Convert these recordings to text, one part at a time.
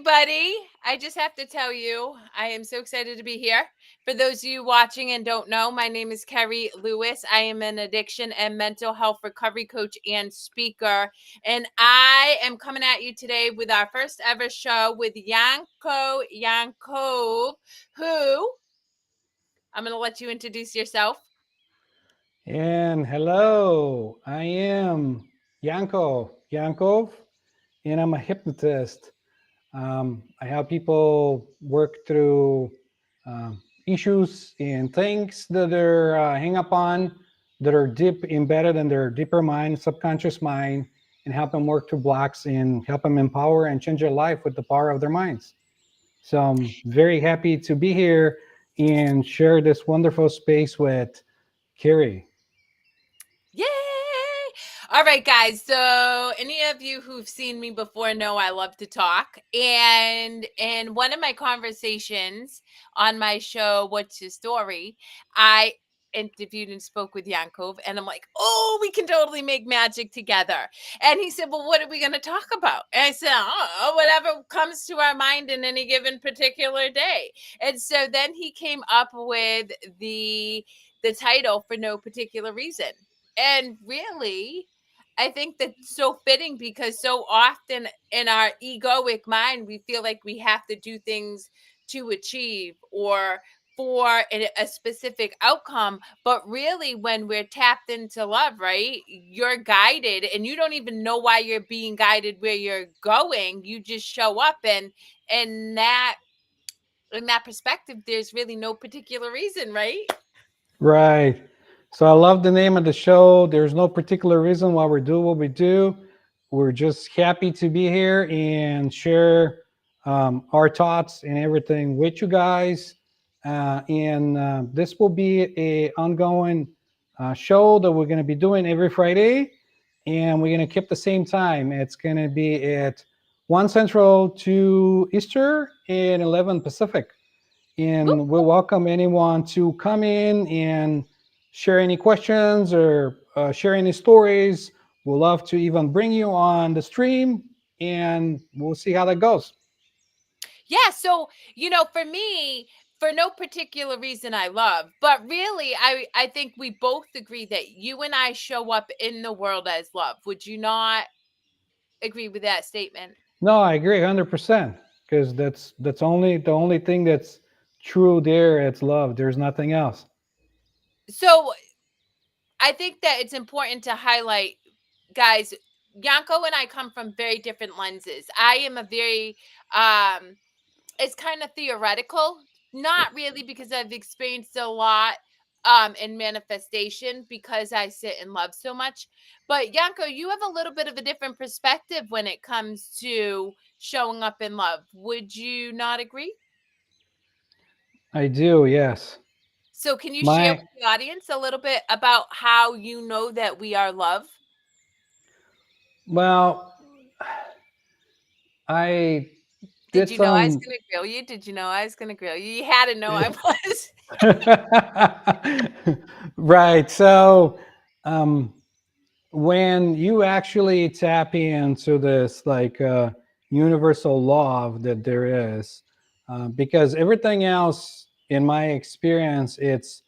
everybody. I just have to tell you, I am so excited to be here. For those of you watching and don't know, my name is Kerri Lewis. I am an addiction and mental health recovery coach and speaker. And I am coming at you today with our first ever show with Yankov, who I'm going to let you introduce yourself. And hello, I am Yankov, and I'm a hypnotist. I help people work through issues and things that they're hang up on, that are deep embedded in their deeper mind, subconscious mind, and help them work through blocks and help them empower and change their life with the power of their minds. So I'm very happy to be here and share this wonderful space with Kerri. Yay! All right, guys. So, any of you who've seen me before know I love to talk. And in one of my conversations on my show, What's Your Story? I interviewed and spoke with Yankov, and I'm like, oh, we can totally make magic together. And he said, well, what are we going to talk about? And I said, oh, whatever comes to our mind in any given particular day. And so then he came up with the title For No Particular Reason. And really, I think that's so fitting because so often in our egoic mind, we feel like we have to do things to achieve or for a specific outcome. But really, when we're tapped into love, right, you're guided and you don't even know why you're being guided where you're going. You just show up and that in that perspective, there's really no particular reason, right? Right. So I love the name of the show. There's no particular reason why we do what we do. We're just happy to be here and share our thoughts and everything with you guys. And this will be a ongoing show that we're going to be doing every Friday, and we're going to keep the same time. It's going to be at 1 Central, 2 Eastern, and 11 Pacific, Whoop, and we whoop. welcome anyone to come in and share any questions or share any stories. We'll love to even bring you on the stream, and we'll see how that goes. Yeah, so for me, for no particular reason I love, but really I think we both agree that you and I show up in the world as love. Would you not agree with that statement? No, I agree 100%, because that's only the only thing that's true there. It's love. There's nothing else. So I think that it's important to highlight, guys, Yanko and I come from very different lenses. I am a very it's kind of theoretical, not really because I've experienced a lot in manifestation because I sit in love so much. But Yanko, you have a little bit of a different perspective when it comes to showing up in love. Would you not agree? I do, yes. So can you share with My the audience a little bit about how you know that we are love? well, I Did did you know I was some. going to grill you? Did you know I was going to grill you? You had to know I was. Right. So, um, when you actually tap into this like universal law that there is, because everything else, in my experience, it's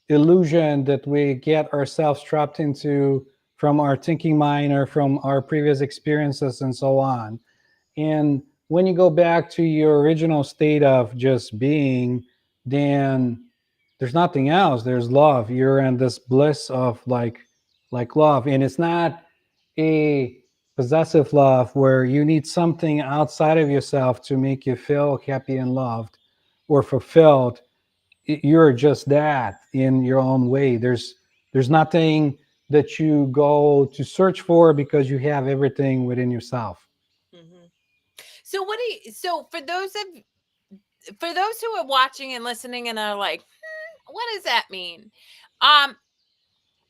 illusion that we get ourselves trapped into from our thinking mind or from our previous experiences and so on. And when you go back to your original state of just being, then there's nothing else. There's love. You're in this bliss of like love. And it's not a possessive love where you need something outside of yourself to make you feel happy and loved or fulfilled. You're just that in your own way. There's nothing that you go to search for because you have everything within yourself. Mhm. So what do you so for those who are watching and listening and are like, what does that mean? Um,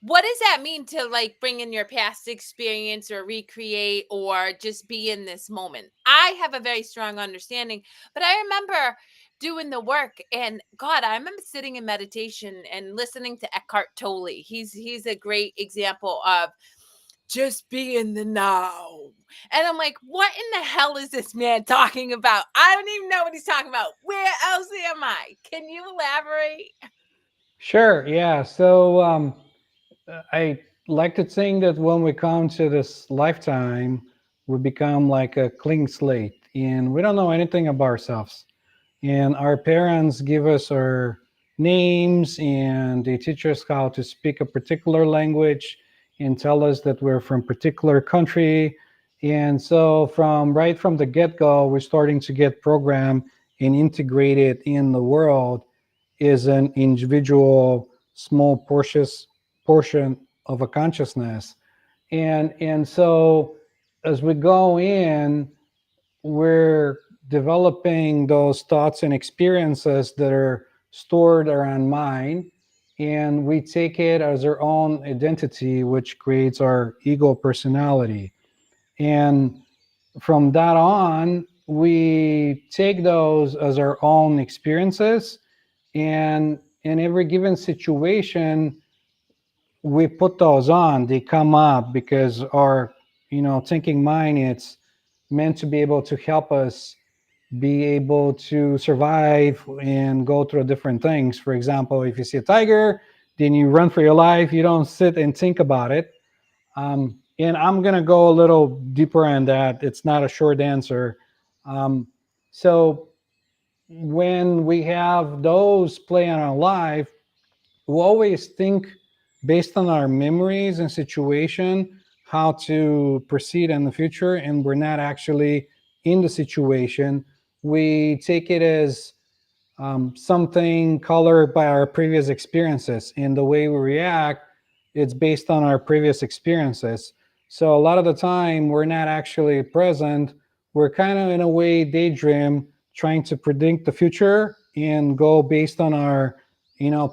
what does that mean to like bring in your past experience or recreate or just be in this moment? I have a very strong understanding, but I remember doing the work and God, I remember sitting in meditation and listening to Eckhart Tolle. He's a great example of just be in the now. And I'm like, what in the hell is this man talking about? I don't even know what he's talking about. Where else am I? Can you elaborate? Sure. Yeah. So I like to think that when we come to this lifetime, we become like a clean slate, and we don't know anything about ourselves. And our parents give us our names, and they teach us how to speak a particular language, and tell us that we're from particular country. And so from right from the get-go, we're starting to get programmed and integrated in the world is an individual small portion of a consciousness. And so as we go in, we're developing those thoughts and experiences that are stored around mind, and we take it as our own identity, which creates our ego personality. And from that on, we take those as our own experiences, and in every given situation, we put those on. They come up because our, thinking mind, it's meant to be able to help us be able to survive and go through different things. For example, if you see a tiger, then you run for your life. You don't sit and think about it. And I'm going to go a little deeper on that. It's not a short answer. Um, so when we have those play on our life, we always think based on our memories and situation how to proceed in the future, and we're not actually in the situation. We take it as something colored by our previous experiences, and the way we react, it's based on our previous experiences. So a lot of the time we're not actually present. We're kind of in a way daydream, trying to predict the future and go based on our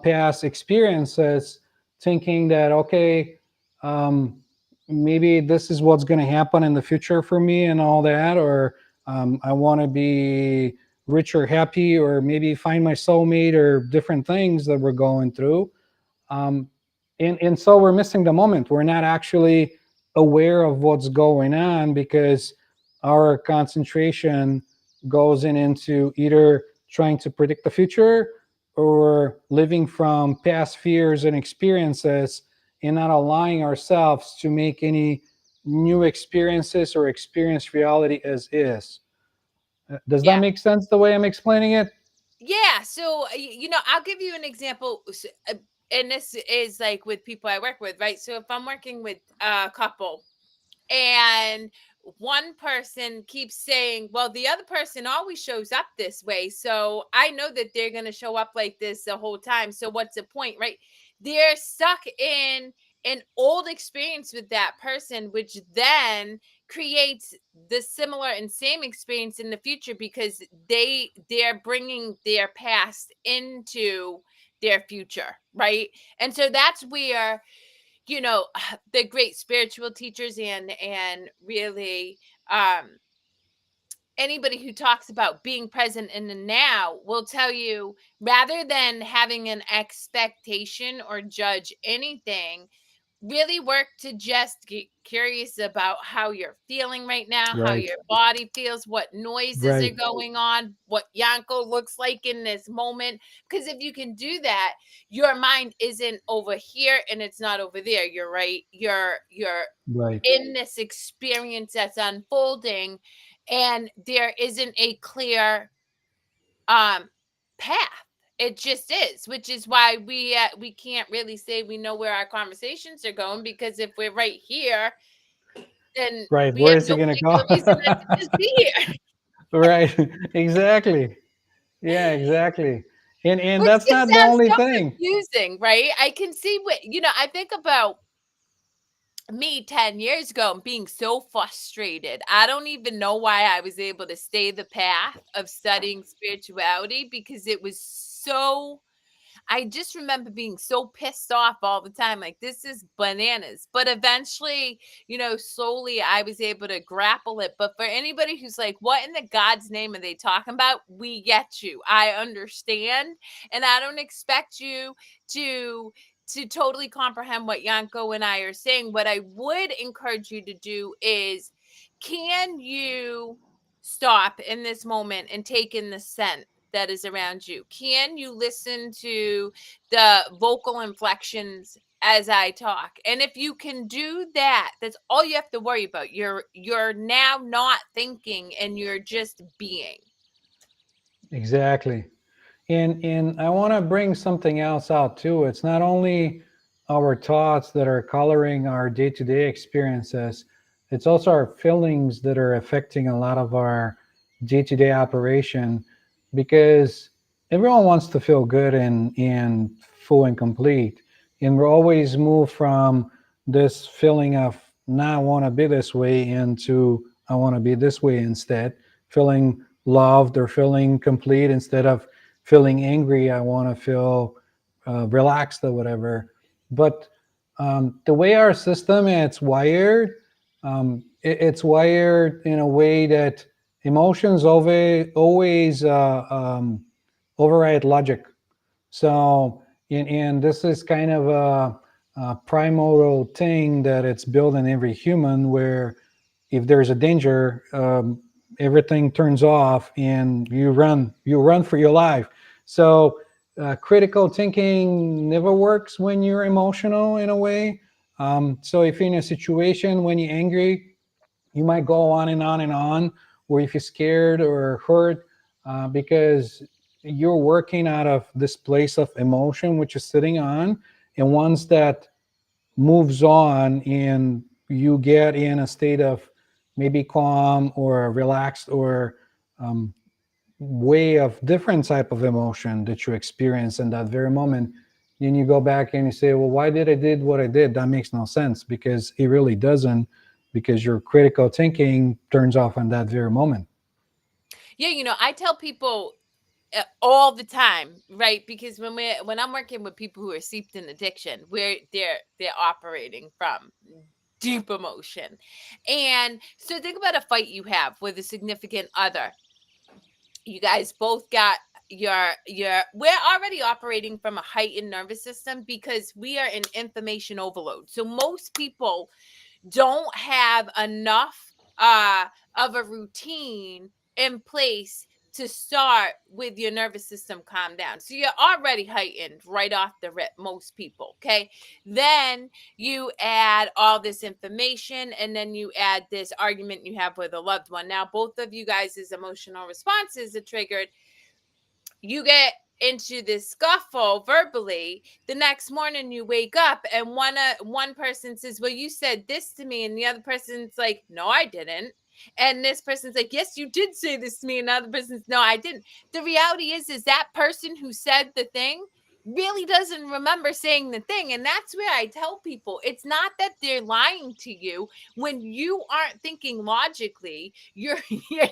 past experiences, thinking that okay, um, maybe this is what's going to happen in the future for me and all that, or I want to be rich or happy, or maybe find my soulmate, or different things that we're going through. um, and so we're missing the moment. We're not actually aware of what's going on because our concentration goes into either trying to predict the future or living from past fears and experiences, and not allowing ourselves to make any new experiences or experience reality as is. Does that Yeah. make sense the way I'm explaining it? Yeah. So, I'll give you an example. And this is like with people I work with, right? So if I'm working with a couple and one person keeps saying, well, the other person always shows up this way, so I know that they're going to show up like this the whole time, so what's the point, right? They're stuck in an old experience with that person, which then creates the similar and same experience in the future because they're bringing their past into their future, right? And so that's where the great spiritual teachers and really um anybody who talks about being present in the now will tell you, rather than having an expectation or judge anything, really work to just get curious about how you're feeling right now, how Right, your body feels, what noises are right, going on, what Yanko looks like in this moment. Because if you can do that, your mind isn't over here and it's not over there. You're right. You're right, in this experience that's unfolding, and there isn't a clear um path. It just is, which is why we can't really say we know where our conversations are going, because if we're right here, then right. we Where have is it no going to particular go? reason not to just be here. Right, exactly. Yeah, exactly. And Which that's can not the sound only so thing. confusing, right? I can see what I think about me 10 years ago and being so frustrated. I don't even know why I was able to stay the path of studying spirituality, because it was so I just remember being so pissed off all the time, like, this is bananas. But eventually, slowly I was able to grapple it. But for anybody who's like, what in the God's name are they talking about? We get you. I understand. And I don't expect you to to totally comprehend what Yanko and I are saying, what I would encourage you to do is, can you stop in this moment and take in the scent that is around you? Can you listen to the vocal inflections as I talk? And if you can do that, that's all you have to worry about. You're now not thinking and you're just being. Exactly. And I want to bring something else out too. It's not only our thoughts that are coloring our day-to-day experiences, it's also our feelings that are affecting a lot of our day-to-day operation, because everyone wants to feel good and full and complete. And we're always moved from this feeling of, now I want to be this way, into I want to be this way instead, feeling loved or feeling complete instead of feeling angry. I want to feel relaxed or whatever. But the way our system it's wired, it's wired in a way that emotions always override logic. So, and this is kind of a primordial thing that it's built in every human, where if there's a danger, everything turns off and you run for your life. So critical thinking never works when you're emotional in a way. So if you're in a situation when you're angry, you might go on and on and on, or if you're scared or hurt, because you're working out of this place of emotion which is sitting on. And once that moves on and you get in a state of maybe calm or relaxed or um, way of different type of emotion that you experience in that very moment, then you go back and you say, well, why did I did what I did? That makes no sense, because it really doesn't, because your critical thinking turns off in that very moment. Yeah, I tell people all the time, right? Because when I'm working with people who are steeped in addiction, where they're operating from deep emotion. And so think about a fight you have with a significant other. You guys both got your we're already operating from a heightened nervous system because we are in information overload. So most people don't have enough of a routine in place to start with your nervous system calm down. So you're already heightened right off the rip, most people. Okay. Then you add all this information and then you add this argument you have with a loved one. Now, both of you guys' emotional responses are triggered. You get into this scuffle verbally. The next morning you wake up and one person says, well, you said this to me, and the other person's like, no, I didn't. And this person's like, yes, you did say this to me, and the other person's, no, I didn't. The reality is that person who said the thing really doesn't remember saying the thing. And that's where I tell people, it's not that they're lying to you. When you aren't thinking logically, you're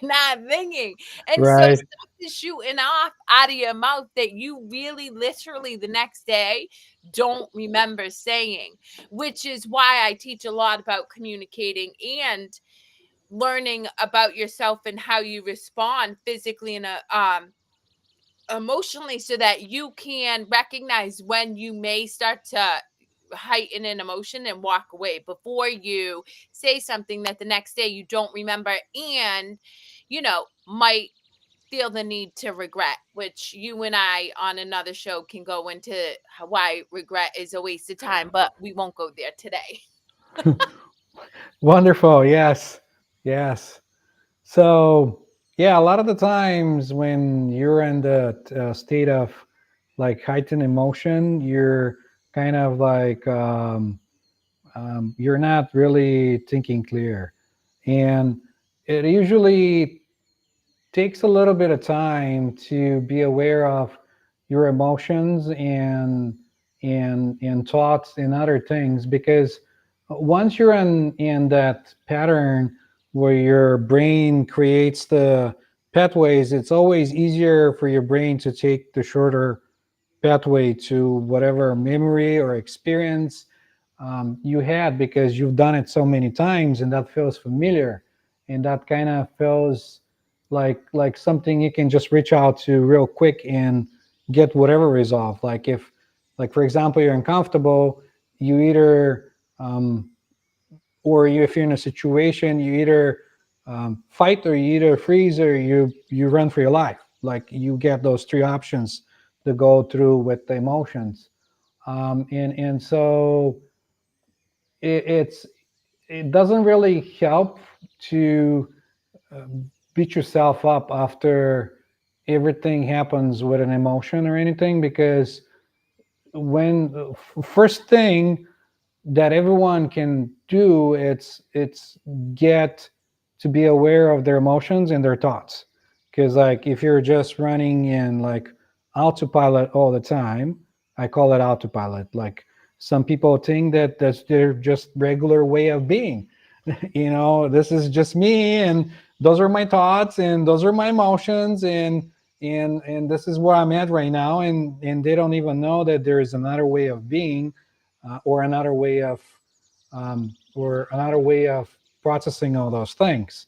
not thinking. And so Right. is shooting off out of your mouth that you really literally the next day don't remember saying, which is why I teach a lot about communicating and learning about yourself and how you respond physically and emotionally, so that you can recognize when you may start to heighten an emotion and walk away before you say something that the next day you don't remember and might feel the need to regret, which you and I on another show can go into why regret is a waste of time, but we won't go there today. Wonderful. Yes. Yes. So, yeah, a lot of the times when you're in the state of like heightened emotion, you're kind of like you're not really thinking clear, and it usually takes a little bit of time to be aware of your emotions and thoughts and other things, because once you're in that pattern where your brain creates the pathways, it's always easier for your brain to take the shorter pathway to whatever memory or experience you had, because you've done it so many times and that feels familiar, and that kind of feels like something you can just reach out to real quick and get whatever resolved. Like if Like for example, you're uncomfortable, you either or you, if you're in a situation, you either fight, or you either freeze, or you run for your life. Like you get those three options to go through with the emotions. And so it's it doesn't really help to beat yourself up after everything happens with an emotion or anything, because when first thing that everyone can do, it's get to be aware of their emotions and their thoughts. Because like if you're just running in like autopilot all the time, I call it autopilot. Like some people think that that's their just regular way of being. This is just me, and those are my thoughts, and those are my emotions, and this is where I'm at right now, and they don't even know that there is another way of being, or another way of processing all those things.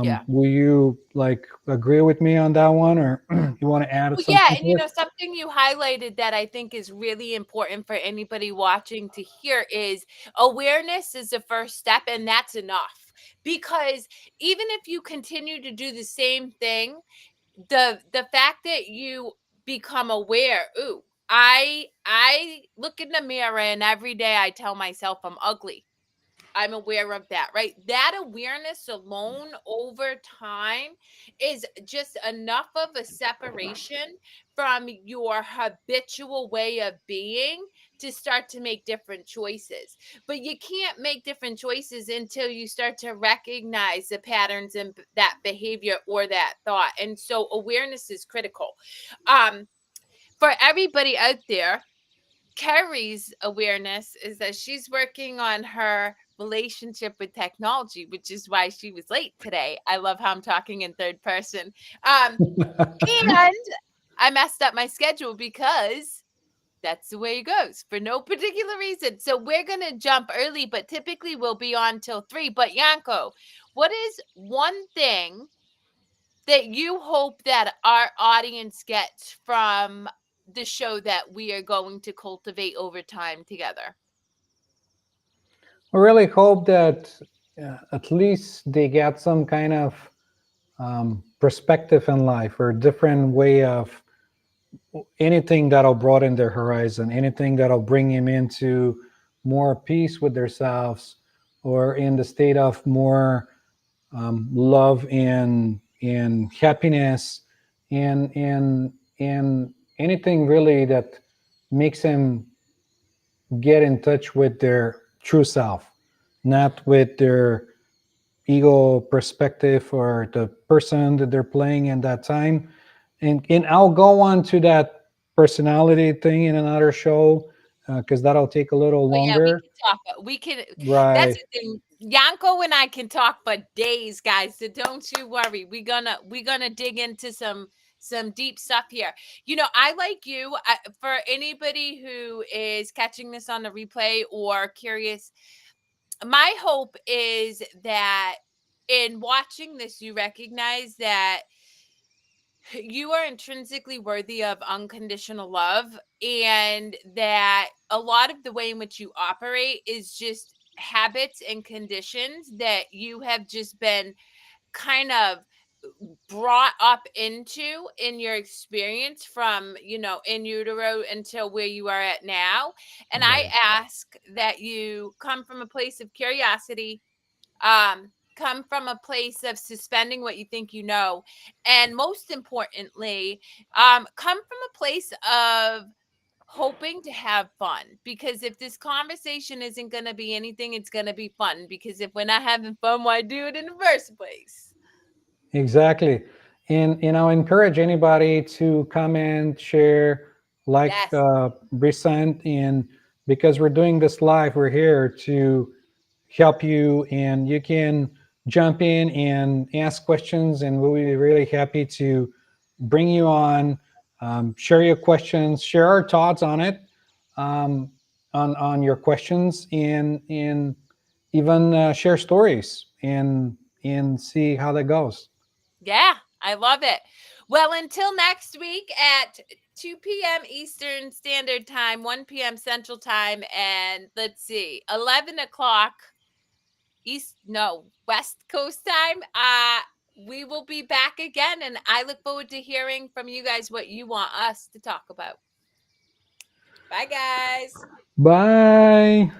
Yeah. Will you like agree with me on that one, or you want to add Well, yeah, something and to it? something you highlighted that I think is really important for anybody watching to hear is awareness is the first step, and that's enough. Because even if you continue to do the same thing, the fact that you become aware, ooh, I look in the mirror and every day I tell myself I'm ugly. I'm aware of that, right? That awareness alone over time is just enough of a separation from your habitual way of being to start to make different choices. But you can't make different choices until you start to recognize the patterns in that behavior or that thought. And so awareness is critical. Um, for everybody out there, Kerri's awareness is that she's working on her relationship with technology, which is why she was late today. I love how I'm talking in third person. And I messed up my schedule because that's the way it goes for no particular reason. So we're going to jump early, but typically we'll be on till 3. But Yanko, what is one thing that you hope that our audience gets from the show that we are going to cultivate over time together? I really hope that at least they get some kind of perspective in life, or different way of anything that'll broaden their horizon, anything that'll bring him into more peace with themselves, or in the state of more love and happiness, and anything really that makes him get in touch with their true self, not with their ego perspective or the person that they're playing in that time. And I'll go on to that personality thing in another show, because that'll take a little Oh yeah, we longer. can talk. We can. That's Right. the thing. Yanko and I can talk for days, guys. So don't you worry. We're gonna dig into some deep stuff here. I like you. For anybody who is catching this on the replay or curious, my hope is that in watching this, you recognize that you are intrinsically worthy of unconditional love, and that a lot of the way in which you operate is just habits and conditions that you have just been kind of brought up into in your experience from in utero until where you are at now. And I Right. ask that you come from a place of curiosity, come from a place of suspending what you think you know, and most importantly, come from a place of hoping to have fun. Because if this conversation isn't going to be anything, it's going to be fun. Because if we're not having fun, why do it in the first place? Exactly. And I'll encourage anybody to comment, share, like, Yes. resend. And because we're doing this live, we're here to help you, and you can jump in and ask questions, and we'll be really happy to bring you on, share your questions, share our thoughts on it, um, on your questions, and even share stories, and see how that goes. Yeah, I love it. Well, until next week at 2 p.m. Eastern Standard Time, 1 p.m. Central Time, and let's see, 11 o'clock West Coast time. We will be back again, and I look forward to hearing from you guys what you want us to talk about. Bye, guys. Bye.